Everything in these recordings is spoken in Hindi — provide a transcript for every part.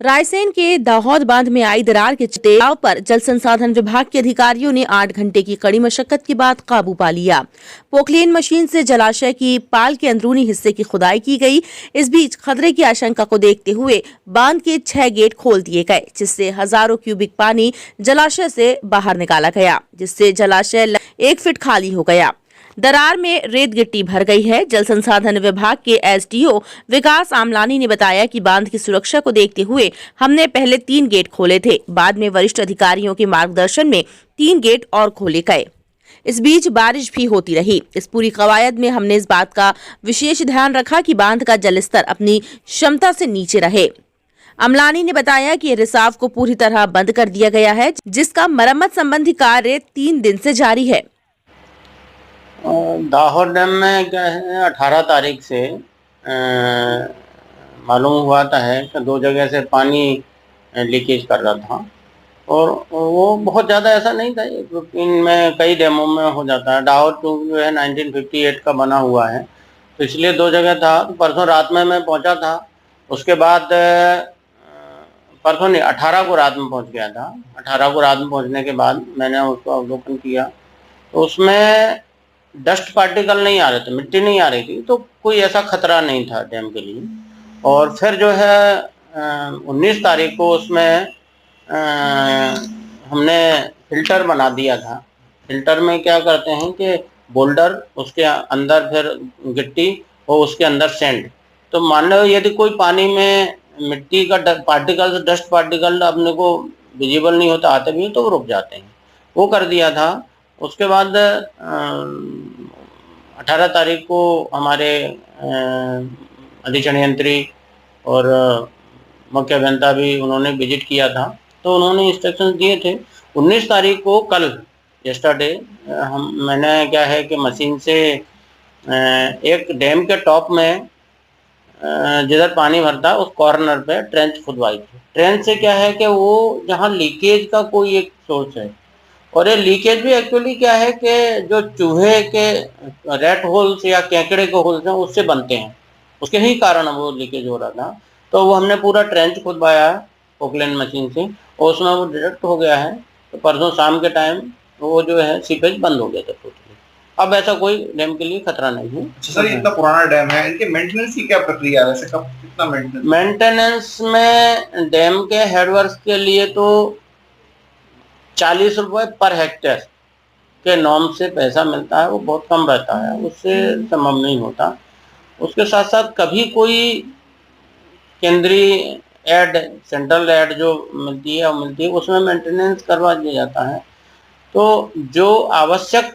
रायसेन के दाहौद बांध में आई दरार के चलते पर जल संसाधन विभाग के अधिकारियों ने 8 घंटे की कड़ी मशक्कत के बाद काबू पा लिया। पोकलेन मशीन से जलाशय की पाल के अंदरूनी हिस्से की खुदाई की गई। इस बीच खतरे की आशंका को देखते हुए बांध के 6 गेट खोल दिए गए, जिससे हजारों क्यूबिक पानी जलाशय से बाहर निकाला गया, जिससे जलाशय 1 फीट खाली हो गया। दरार में रेत गिट्टी भर गई है। जल संसाधन विभाग के एसडीओ विकास आमलानी ने बताया कि बांध की सुरक्षा को देखते हुए हमने पहले 3 गेट खोले थे। बाद में वरिष्ठ अधिकारियों के मार्गदर्शन में 3 गेट और खोले गए। इस बीच बारिश भी होती रही। इस पूरी कवायद में हमने इस बात का विशेष ध्यान रखा कि बांध का जलस्तर अपनी क्षमता से नीचे रहे। अमलानी ने बताया कि रिसाव को पूरी तरह बंद कर दिया गया है, जिसका मरम्मत संबंधी कार्य 3 दिन से जारी है। दाहौद डैम में क्या है, 18 तारीख से मालूम हुआ था है कि 2 जगह से पानी लीकेज कर रहा था, और वो बहुत ज़्यादा ऐसा नहीं था। इनमें कई डैमों में हो जाता है। दाहौद जो है 1958 का बना हुआ है, तो इसलिए 2 जगह था। तो परसों रात में मैं पहुंचा था। उसके बाद परसों नहीं, 18 को रात में पहुंच गया था। 18 को रात में पहुंचने के बाद मैंने उसको अवलोकन किया, तो उसमें डस्ट पार्टिकल नहीं आ रहे थे, मिट्टी नहीं आ रही थी, तो कोई ऐसा खतरा नहीं था डैम के लिए। और फिर जो है 19 तारीख को उसमें हमने फिल्टर बना दिया था। फिल्टर में क्या करते हैं कि बोल्डर, उसके अंदर फिर गिट्टी और उसके अंदर सैंड। तो मान लो यदि कोई पानी में मिट्टी का पार्टिकल, डस्ट पार्टिकल अपने को विजिबल नहीं होता आते भी, तो वो रुक जाते हैं। वो कर दिया था। उसके बाद 18 तारीख को हमारे अधीक्षण यंत्री और मुख्य अभियंता भी उन्होंने विजिट किया था, तो उन्होंने इंस्ट्रक्शन दिए थे। 19 तारीख को कल यस्टरडे मैंने क्या है कि मशीन से एक डैम के टॉप में जिधर पानी भरता है उस कॉर्नर पे ट्रेंच खुदवाई थी। ट्रेंच से क्या है कि वो जहाँ लीकेज का कोई एक सोर्स है, और ये लीकेज भी एक्चुअली क्या है कि जो चूहे के रेट होल्स या केकड़े के होल्स हैं उससे बनते हैं, उसके ही कारण वो लीकेज हो रहा था। तो वो हमने पूरा ट्रेंच खुदवाया पोकलेन मशीन से, और उसमें वो डिटेक्ट हो गया है। तो परसों शाम के टाइम वो जो है सीपेज बंद हो गया था टोटली। अब ऐसा कोई डैम के लिए खतरा नहीं है। सर, इतना पुराना डैम है, इनके मेंटेनेंस की क्या प्रक्रिया है? वैसे कब कितना मेंटेनेंस में डैम के हेडवर्क्स के लिए तो 40 रुपये पर हेक्टेयर के नॉर्म से पैसा मिलता है। वो बहुत कम रहता है, उससे संभव नहीं होता। उसके साथ साथ कभी कोई केंद्रीय एड, सेंट्रल एड जो मिलती है उसमें मेंटेनेंस करवा दिया जाता है। तो जो आवश्यक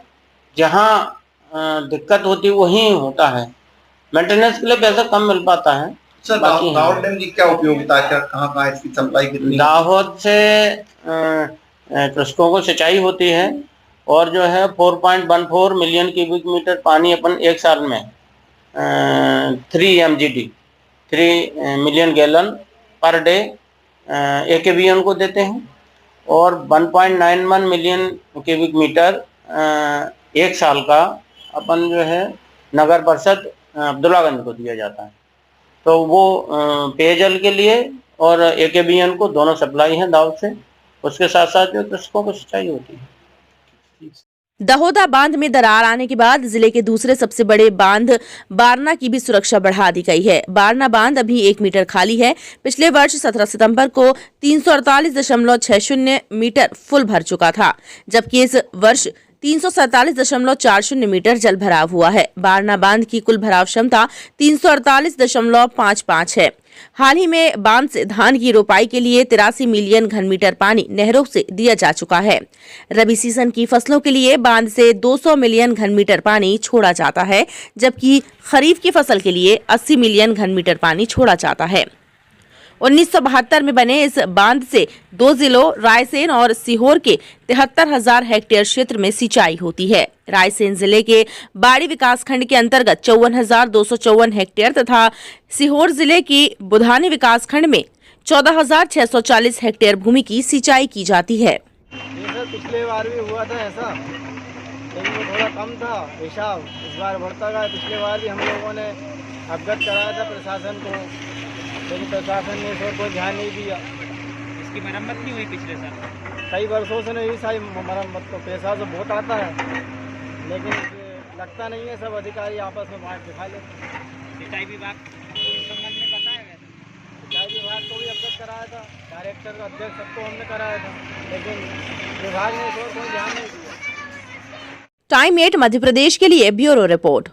जहाँ दिक्कत होती है वहीं होता है। मेंटेनेंस के लिए पैसा कम मिल पाता है। सर, दाहौद डैम की क्या उपयोगिता है? कहाँ इसकी सप्लाई कितनी? दाहौद से कृषकों को सिंचाई होती है, और जो है 4.14 मिलियन क्यूबिक मीटर पानी अपन एक साल में 3 MGD 3 million gallon per day AKBN को देते हैं, और 1.91 मिलियन क्यूबिक मीटर एक साल का अपन जो है नगर परिषद अब्दुल्लागंज को दिया जाता है। तो वो पेयजल के लिए और AKBN को दोनों सप्लाई है दाहौद से। उसके साथ साथ जो कृषकों को सिंचाई होती है। दहोदा बांध में दरार आने के बाद जिले के दूसरे सबसे बड़े बांध बारना की भी सुरक्षा बढ़ा दी गई है। बारना बांध अभी 1 मीटर खाली है। पिछले वर्ष 17 सितंबर को 348.60 मीटर फुल भर चुका था, जबकि इस वर्ष 347.40 मीटर जल भराव हुआ है। बारना बांध की कुल भराव क्षमता 348.55 है। हाल ही में बांध से धान की रोपाई के लिए 83 मिलियन घन मीटर पानी नहरों से दिया जा चुका है। रबी सीजन की फसलों के लिए बांध से 200 मिलियन घन मीटर पानी छोड़ा जाता है, जबकि खरीफ की फसल के लिए 80 मिलियन घन मीटर पानी छोड़ा जाता है। 1972 में बने इस बांध से 2 जिलों रायसेन और सीहोर के 73,000 हेक्टेयर क्षेत्र में सिंचाई होती है। रायसेन जिले के बाड़ी विकासखंड के अंतर्गत 54,254 हेक्टेयर तथा सीहोर जिले की बुधानी विकासखंड में 14,640 हेक्टेयर भूमि की सिंचाई की जाती है। पिछले बार भी हुआ था ऐसा, लेकिन वो थोड़ा कम था हिसाब, इस बार बढ़ता गया। पिछले बार भी हम लोगों ने अवगत कराया था प्रशासन को, लेकिन प्रशासन ने इस और कोई ध्यान नहीं दिया। इसकी मरम्मत नहीं हुई पिछले साल। कई वर्षों से नहीं सारी मरम्मत, तो पैसा तो बहुत आता है लेकिन लगता नहीं है, सब अधिकारी आपस में बांट के खा लेते हैं। सिंचाई विभाग को इस संबंध में बताया गया था? सिंचाई विभाग को भी अवगत कराया था, डायरेक्टर अध्यक्ष सबको हमने कराया था, लेकिन विभाग ने इस और कोई ध्यान नहीं दिया। टाइम 8 मध्य प्रदेश के लिए ब्यूरो रिपोर्ट।